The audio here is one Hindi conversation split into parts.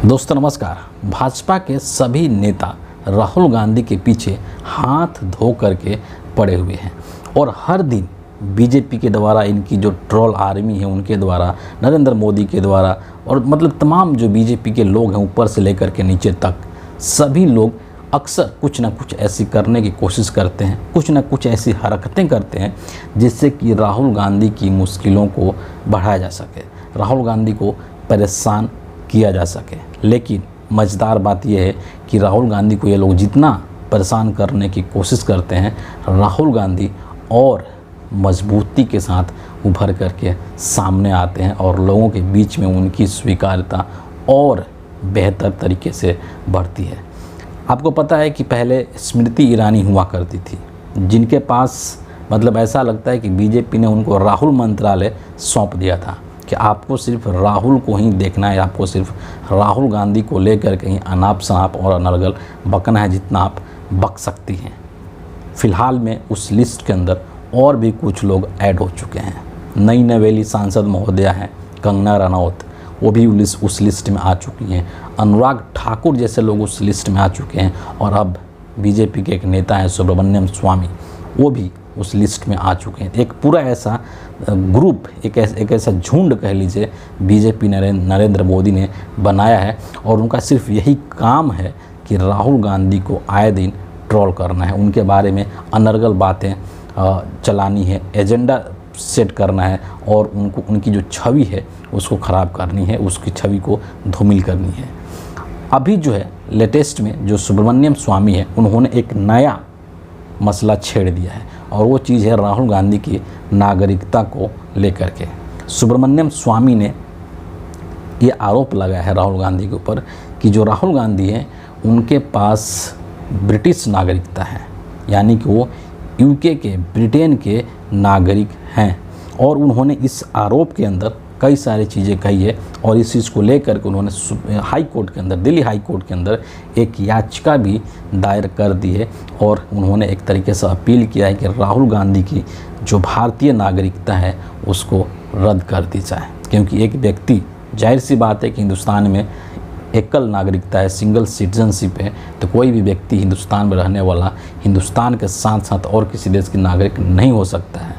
दोस्तों नमस्कार। भाजपा के सभी नेता राहुल गांधी के पीछे हाथ धो करके पड़े हुए हैं और हर दिन बीजेपी के द्वारा इनकी जो ट्रोल आर्मी है उनके द्वारा, नरेंद्र मोदी के द्वारा और मतलब तमाम जो बीजेपी के लोग हैं ऊपर से लेकर के नीचे तक, सभी लोग अक्सर कुछ ना कुछ ऐसी करने की कोशिश करते हैं, कुछ ना कुछ ऐसी हरकतें करते हैं जिससे कि राहुल गांधी की मुश्किलों को बढ़ाया जा सके, राहुल गांधी को परेशान किया जा सके। लेकिन मज़ेदार बात यह है कि राहुल गांधी को ये लोग जितना परेशान करने की कोशिश करते हैं, राहुल गांधी और मजबूती के साथ उभर करके सामने आते हैं और लोगों के बीच में उनकी स्वीकार्यता और बेहतर तरीके से बढ़ती है। आपको पता है कि पहले स्मृति ईरानी हुआ करती थी, जिनके पास मतलब ऐसा लगता है कि बीजेपी ने उनको राहुल मंत्रालय सौंप दिया था कि आपको सिर्फ राहुल को ही देखना है, आपको सिर्फ राहुल गांधी को लेकर कहीं अनाप शनाप और अनर्गल बकना है जितना आप बक सकती हैं। फ़िलहाल में उस लिस्ट के अंदर और भी कुछ लोग ऐड हो चुके हैं। नई नवेली सांसद महोदया हैं कंगना रनौत, वो भी उस लिस्ट में आ चुकी हैं। अनुराग ठाकुर जैसे लोग उस लिस्ट में आ चुके हैं और अब बीजेपी के एक नेता हैं सुब्रमण्यम स्वामी, वो भी उस लिस्ट में आ चुके हैं। एक पूरा ऐसा ग्रुप, एक ऐसा झुंड कह लीजिए बीजेपी नरेंद्र मोदी ने बनाया है और उनका सिर्फ यही काम है कि राहुल गांधी को आए दिन ट्रोल करना है, उनके बारे में अनर्गल बातें चलानी है, एजेंडा सेट करना है और उनकी जो छवि है उसको ख़राब करनी है, उसकी छवि को धूमिल करनी है। अभी जो है लेटेस्ट में जो सुब्रमण्यम स्वामी है, उन्होंने एक नया मसला छेड़ दिया है और वो चीज़ है राहुल गांधी की नागरिकता को लेकर के। सुब्रमण्यम स्वामी ने ये आरोप लगाया है राहुल गांधी के ऊपर कि जो राहुल गांधी हैं उनके पास ब्रिटिश नागरिकता है, यानी कि वो यूके के, ब्रिटेन के नागरिक हैं। और उन्होंने इस आरोप के अंदर कई सारी चीज़ें कही है और इस चीज़ को लेकर के उन्होंने हाई कोर्ट के अंदर, दिल्ली हाई कोर्ट के अंदर एक याचिका भी दायर कर दी है और उन्होंने एक तरीके से अपील किया है कि राहुल गांधी की जो भारतीय नागरिकता है उसको रद्द कर दी जाए। क्योंकि एक व्यक्ति, जाहिर सी बात है कि हिंदुस्तान में एकल नागरिकता है, सिंगल सिटीजनशिप है, तो कोई भी व्यक्ति हिंदुस्तान में रहने वाला हिंदुस्तान के साथ साथ और किसी देश की नागरिक नहीं हो सकता है।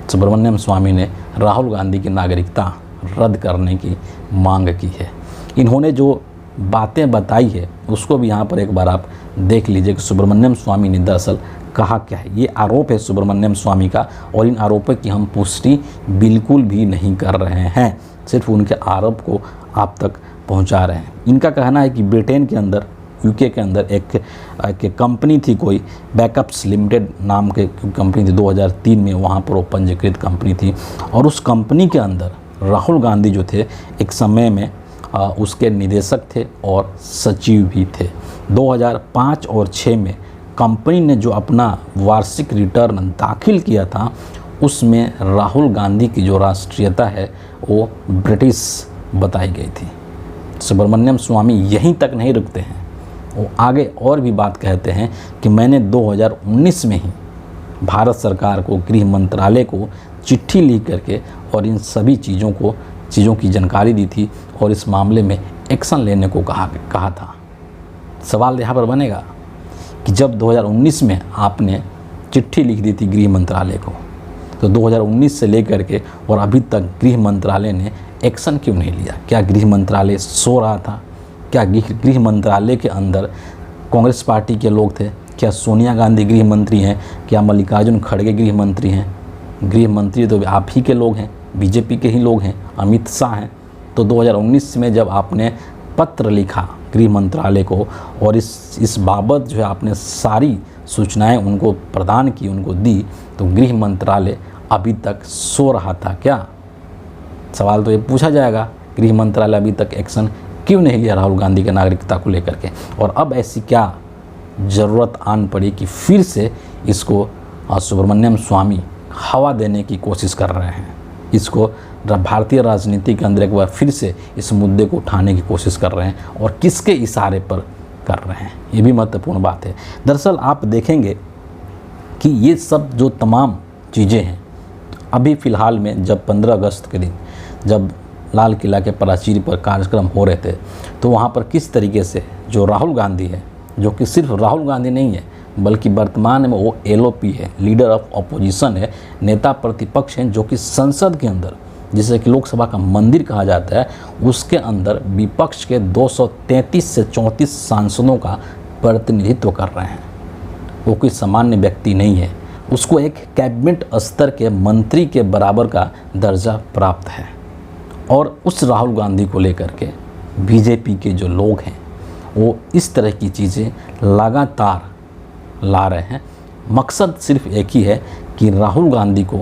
सुब्रमण्यम स्वामी ने राहुल गांधी की नागरिकता रद्द करने की मांग की है। इन्होंने जो बातें बताई है उसको भी यहाँ पर एक बार आप देख लीजिए कि सुब्रमण्यम स्वामी ने दरअसल कहा क्या है। ये आरोप है सुब्रमण्यम स्वामी का और इन आरोपों की हम पुष्टि बिल्कुल भी नहीं कर रहे हैं, सिर्फ उनके आरोप को आप तक पहुँचा रहे हैं। इनका कहना है कि ब्रिटेन के अंदर, यूके के अंदर एक कंपनी थी, कोई बैकअप्स लिमिटेड नाम के कंपनी थी, 2003 में वहाँ पर वो पंजीकृत कंपनी थी और उस कंपनी के अंदर राहुल गांधी जो थे एक समय में उसके निदेशक थे और सचिव भी थे। 2005 और 6 में कंपनी ने जो अपना वार्षिक रिटर्न दाखिल किया था उसमें राहुल गांधी की जो राष्ट्रीयता है वो ब्रिटिश बताई गई थी। सुब्रमण्यम स्वामी यहीं तक नहीं रुकते हैं, वो आगे और भी बात कहते हैं कि मैंने 2019 में ही भारत सरकार को, गृह मंत्रालय को चिट्ठी लिख करके और इन सभी चीज़ों की जानकारी दी थी और इस मामले में एक्शन लेने को कहा था। सवाल यहाँ पर बनेगा कि जब 2019 में आपने चिट्ठी लिख दी थी गृह मंत्रालय को, तो 2019 से लेकर के और अभी तक गृह मंत्रालय ने एक्शन क्यों नहीं लिया? क्या गृह मंत्रालय सो रहा था? क्या गृह मंत्रालय के अंदर कांग्रेस पार्टी के लोग थे? क्या सोनिया गांधी गृह मंत्री हैं? क्या मल्लिकार्जुन खड़गे गृह मंत्री हैं? गृह मंत्री तो आप ही के लोग हैं, बीजेपी के ही लोग हैं, अमित शाह हैं। तो 2019 में जब आपने पत्र लिखा गृह मंत्रालय को और इस बाबत जो है आपने सारी सूचनाएं उनको प्रदान की, उनको दी, तो गृह मंत्रालय अभी तक सो रहा था क्या? सवाल तो ये पूछा जाएगा, गृह मंत्रालय अभी तक एक्शन क्यों नहीं लिया राहुल गांधी के नागरिकता को लेकर के? और अब ऐसी क्या ज़रूरत आन पड़ी कि फिर से इसको सुब्रमण्यम स्वामी हवा देने की कोशिश कर रहे हैं, इसको भारतीय राजनीति के अंदर एक बार फिर से इस मुद्दे को उठाने की कोशिश कर रहे हैं और किसके इशारे पर कर रहे हैं, ये भी महत्वपूर्ण बात है। दरअसल आप देखेंगे कि ये सब जो तमाम चीज़ें हैं, अभी फ़िलहाल में जब 15 अगस्त के दिन जब लाल किला के प्राचीर पर कार्यक्रम हो रहे थे, तो वहाँ पर किस तरीके से जो राहुल गांधी है, जो कि सिर्फ राहुल गांधी नहीं है बल्कि वर्तमान में वो LOP है, लीडर ऑफ अपोजिशन है, नेता प्रतिपक्ष हैं, जो कि संसद के अंदर, जिसे कि लोकसभा का मंदिर कहा जाता है, उसके अंदर विपक्ष के 233 से 34 सांसदों का प्रतिनिधित्व कर रहे हैं। वो कोई सामान्य व्यक्ति नहीं है, उसको एक कैबिनेट स्तर के मंत्री के बराबर का दर्जा प्राप्त है। और उस राहुल गांधी को लेकर के बीजेपी के जो लोग हैं वो इस तरह की चीज़ें लगातार ला रहे हैं। मकसद सिर्फ एक ही है कि राहुल गांधी को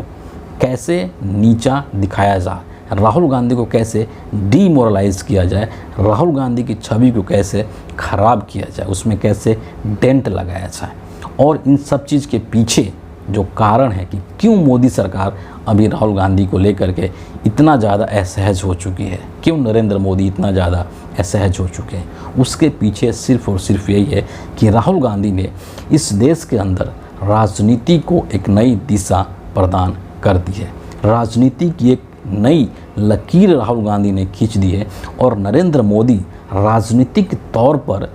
कैसे नीचा दिखाया जाए, राहुल गांधी को कैसे डीमोरलाइज किया जाए, राहुल गांधी की छवि को कैसे ख़राब किया जाए, उसमें कैसे डेंट लगाया जाए। और इन सब चीज़ के पीछे जो कारण है कि क्यों मोदी सरकार अभी राहुल गांधी को लेकर के इतना ज़्यादा असहज हो चुकी है, क्यों नरेंद्र मोदी इतना ज़्यादा असहज हो चुके हैं, उसके पीछे सिर्फ और सिर्फ यही है कि राहुल गांधी ने इस देश के अंदर राजनीति को एक नई दिशा प्रदान कर दी है। राजनीति की एक नई लकीर राहुल गांधी ने खींच दी है और नरेंद्र मोदी राजनीतिक तौर पर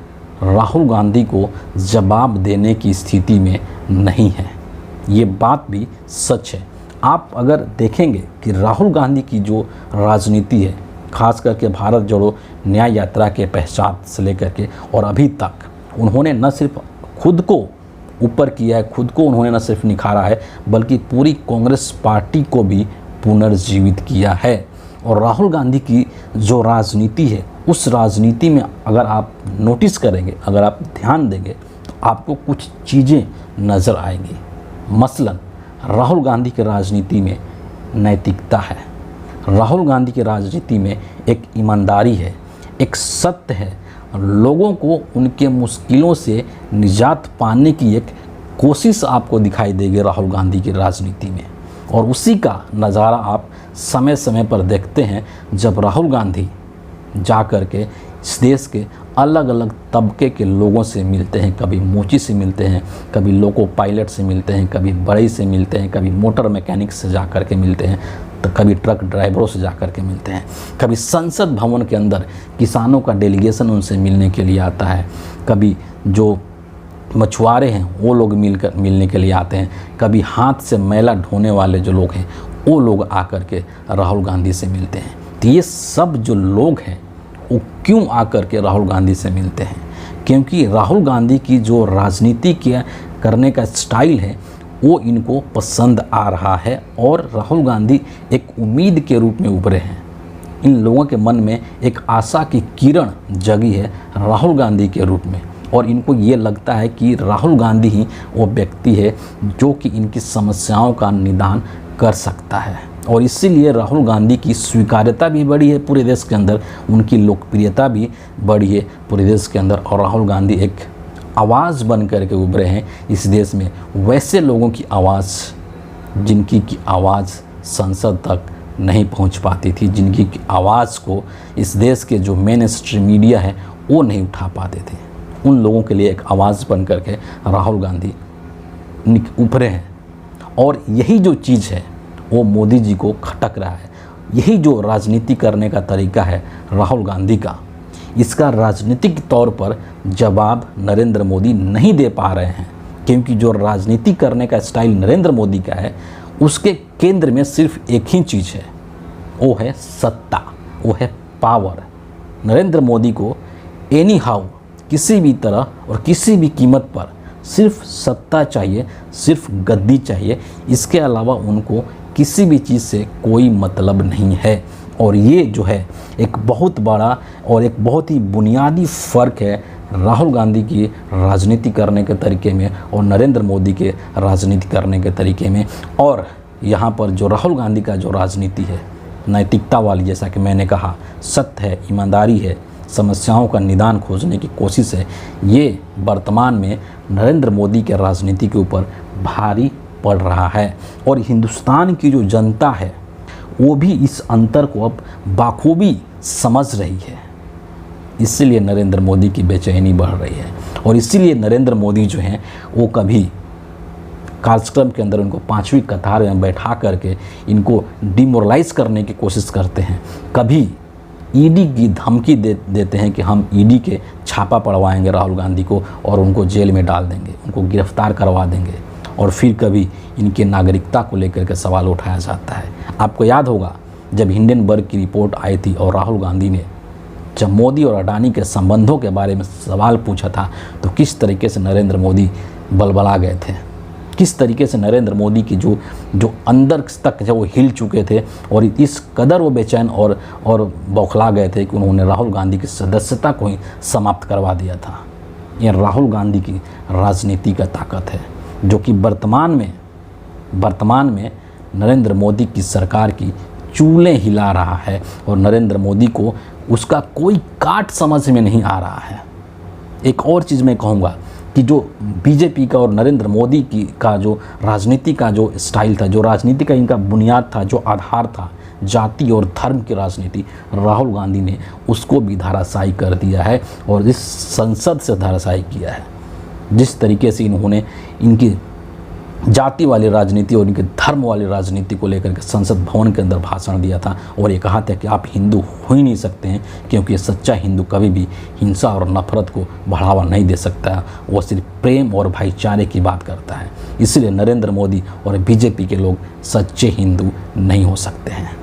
राहुल गांधी को जवाब देने की स्थिति में नहीं है। ये बात भी सच है। आप अगर देखेंगे कि राहुल गांधी की जो राजनीति है, खास करके भारत जोड़ो न्याय यात्रा के पश्चात से लेकर के और अभी तक, उन्होंने न सिर्फ खुद को ऊपर किया है, खुद को उन्होंने न सिर्फ निखारा है बल्कि पूरी कांग्रेस पार्टी को भी पुनर्जीवित किया है। और राहुल गांधी की जो राजनीति है, उस राजनीति में अगर आप नोटिस करेंगे, अगर आप ध्यान देंगे तो आपको कुछ चीज़ें नज़र आएंगी। मसलन राहुल गांधी की राजनीति में नैतिकता है, राहुल गांधी की राजनीति में एक ईमानदारी है, एक सत्य है, लोगों को उनके मुश्किलों से निजात पाने की एक कोशिश आपको दिखाई देगी राहुल गांधी की राजनीति में। और उसी का नज़ारा आप समय समय पर देखते हैं जब राहुल गांधी जा कर के इस देश के अलग अलग तबके के लोगों से मिलते हैं। कभी मोची से मिलते हैं, कभी लोको पायलट से मिलते हैं, कभी बड़ई से मिलते हैं, कभी मोटर मैकेनिक से जा कर के मिलते हैं, तो कभी ट्रक ड्राइवरों से जा कर के मिलते हैं, कभी संसद भवन के अंदर किसानों का डेलीगेशन उनसे मिलने के लिए आता है, कभी जो मछुआरे हैं वो लोग मिलने के लिए आते हैं, कभी हाथ से मैला ढोने वाले जो लोग हैं वो लोग आकर के राहुल गांधी से मिलते हैं। तो ये सब जो लोग हैं वो क्यों आकर के राहुल गांधी से मिलते हैं? क्योंकि राहुल गांधी की जो राजनीति के करने का स्टाइल है वो इनको पसंद आ रहा है और राहुल गांधी एक उम्मीद के रूप में उभरे हैं। इन लोगों के मन में एक आशा की किरण जगी है राहुल गांधी के रूप में और इनको ये लगता है कि राहुल गांधी ही वो व्यक्ति है जो कि इनकी समस्याओं का निदान कर सकता है। और इसीलिए राहुल गांधी की स्वीकार्यता भी बढ़ी है पूरे देश के अंदर, उनकी लोकप्रियता भी बढ़ी है पूरे देश के अंदर और राहुल गांधी एक आवाज़ बन करके उभरे हैं इस देश में, वैसे लोगों की आवाज़ जिनकी की आवाज़ संसद तक नहीं पहुंच पाती थी, जिनकी की आवाज़ को इस देश के जो मेन स्ट्रीम मीडिया है वो नहीं उठा पाते थे। उन लोगों के लिए एक आवाज़ बन करके राहुल गांधी उभरे हैं और यही जो चीज़ है वो मोदी जी को खटक रहा है। यही जो राजनीति करने का तरीका है राहुल गांधी का, इसका राजनीतिक तौर पर जवाब नरेंद्र मोदी नहीं दे पा रहे हैं क्योंकि जो राजनीति करने का स्टाइल नरेंद्र मोदी का है उसके केंद्र में सिर्फ एक ही चीज़ है, वो है सत्ता, वो है पावर। नरेंद्र मोदी को एनी हाउ किसी भी तरह और किसी भी कीमत पर सिर्फ सत्ता चाहिए, सिर्फ गद्दी चाहिए, इसके अलावा उनको किसी भी चीज़ से कोई मतलब नहीं है। और ये जो है एक बहुत बड़ा और एक बहुत ही बुनियादी फ़र्क है राहुल गांधी की राजनीति करने के तरीके में और नरेंद्र मोदी के राजनीति करने के तरीके में। और यहाँ पर जो राहुल गांधी का जो राजनीति है नैतिकता वाली, जैसा कि मैंने कहा, सत्य है, ईमानदारी है, समस्याओं का निदान खोजने की कोशिश है, ये वर्तमान में नरेंद्र मोदी के राजनीति के ऊपर भारी पड़ रहा है। और हिंदुस्तान की जो जनता है वो भी इस अंतर को अब बाखूबी समझ रही है। इसीलिए नरेंद्र मोदी की बेचैनी बढ़ रही है और इसीलिए नरेंद्र मोदी जो हैं वो कभी कार्यक्रम के अंदर उनको 5वीं कतार में बैठा करके इनको डिमोरलाइज करने की कोशिश करते हैं। कभी ईडी की धमकी देते हैं कि हम ईडी के छापा पड़वाएंगे राहुल गांधी को और उनको जेल में डाल देंगे, उनको गिरफ्तार करवा देंगे। और फिर कभी इनके नागरिकता को लेकर के सवाल उठाया जाता है। आपको याद होगा जब हिंडनबर्ग की रिपोर्ट आई थी और राहुल गांधी ने जब मोदी और अडानी के संबंधों के बारे में सवाल पूछा था, तो किस तरीके से नरेंद्र मोदी बलबला गए थे, किस तरीके से नरेंद्र मोदी की जो अंदर तक जब वो हिल चुके थे और इस कदर वो बेचैन और बौखला गए थे कि उन्होंने राहुल गांधी की सदस्यता को ही समाप्त करवा दिया था। यह राहुल गांधी की राजनीति का ताकत है, जो कि वर्तमान में नरेंद्र मोदी की सरकार की चूलें हिला रहा है और नरेंद्र मोदी को उसका कोई काट समझ में नहीं आ रहा है। एक और चीज़ मैं कहूँगा कि जो बीजेपी का और नरेंद्र मोदी का जो राजनीति का जो स्टाइल था, जो राजनीति का इनका बुनियाद था, जो आधार था, जाति और धर्म की राजनीति, राहुल गांधी ने उसको भी धराशायी कर दिया है और इस संसद से धराशायी किया है। जिस तरीके से इन्होंने इनकी जाति वाली राजनीति और इनके धर्म वाली राजनीति को लेकर के संसद भवन के अंदर भाषण दिया था और ये कहा था कि आप हिंदू हो ही नहीं सकते हैं, क्योंकि सच्चा हिंदू कभी भी हिंसा और नफरत को बढ़ावा नहीं दे सकता है, वो सिर्फ प्रेम और भाईचारे की बात करता है। इसलिए नरेंद्र मोदी और बीजेपी के लोग सच्चे हिंदू नहीं हो सकते हैं।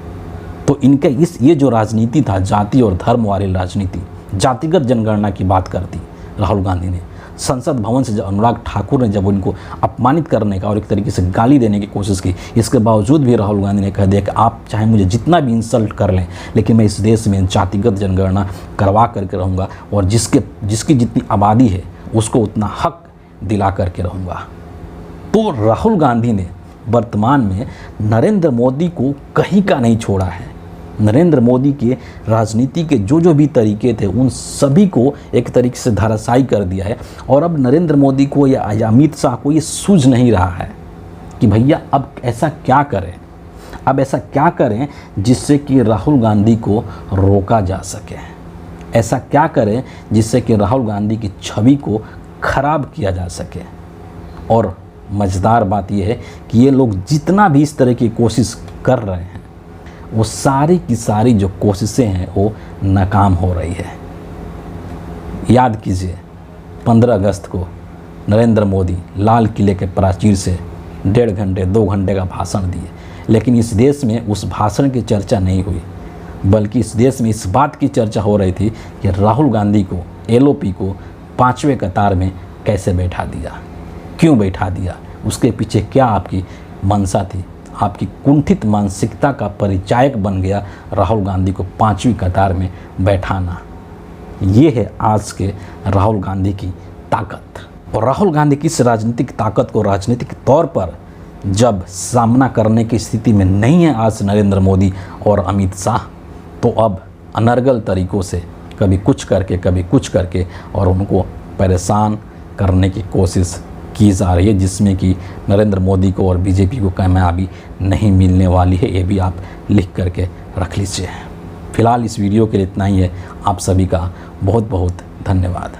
तो इनका ये जो राजनीति था, जाति और धर्म वाली राजनीति, जातिगत जनगणना की बात करती राहुल गांधी ने। संसद भवन से जब अनुराग ठाकुर ने जब उनको अपमानित करने का और एक तरीके से गाली देने की कोशिश की, इसके बावजूद भी राहुल गांधी ने कह दिया कि आप चाहे मुझे जितना भी इंसल्ट कर लें, लेकिन मैं इस देश में जातिगत जनगणना करवा करके रहूँगा और जिसकी जितनी आबादी है उसको उतना हक दिला करके रहूँगा। तो राहुल गांधी ने वर्तमान में नरेंद्र मोदी को कहीं का नहीं छोड़ा है। नरेंद्र मोदी के राजनीति के जो भी तरीके थे उन सभी को एक तरीके से धराशायी कर दिया है। और अब नरेंद्र मोदी को या अमित शाह को ये सूझ नहीं रहा है कि भैया अब ऐसा क्या करें, अब ऐसा क्या करें जिससे कि राहुल गांधी को रोका जा सके, ऐसा क्या करें जिससे कि राहुल गांधी की छवि को खराब किया जा सके। और मज़ेदार बात यह है कि ये लोग जितना भी इस तरह की कोशिश कर रहे हैं, वो सारी की सारी जो कोशिशें हैं वो नाकाम हो रही है। याद कीजिए 15 अगस्त को नरेंद्र मोदी लाल किले के प्राचीर से 1.5 घंटे 2 घंटे का भाषण दिए, लेकिन इस देश में उस भाषण की चर्चा नहीं हुई, बल्कि इस देश में इस बात की चर्चा हो रही थी कि राहुल गांधी को, एलओपी को 5वें कतार में कैसे बैठा दिया, क्यों बैठा दिया, उसके पीछे क्या आपकी मंशा थी। आपकी कुंठित मानसिकता का परिचायक बन गया राहुल गांधी को 5वीं कतार में बैठाना। ये है आज के राहुल गांधी की ताकत। और राहुल गांधी की इस राजनीतिक ताकत को राजनीतिक तौर पर जब सामना करने की स्थिति में नहीं है आज नरेंद्र मोदी और अमित शाह, तो अब अनर्गल तरीक़ों से कभी कुछ करके और उनको परेशान करने की कोशिश की जा रही है, जिसमें कि नरेंद्र मोदी को और बीजेपी को कामयाबी नहीं मिलने वाली है। ये भी आप लिख करके रख लीजिए। फिलहाल इस वीडियो के लिए इतना ही है। आप सभी का बहुत बहुत धन्यवाद।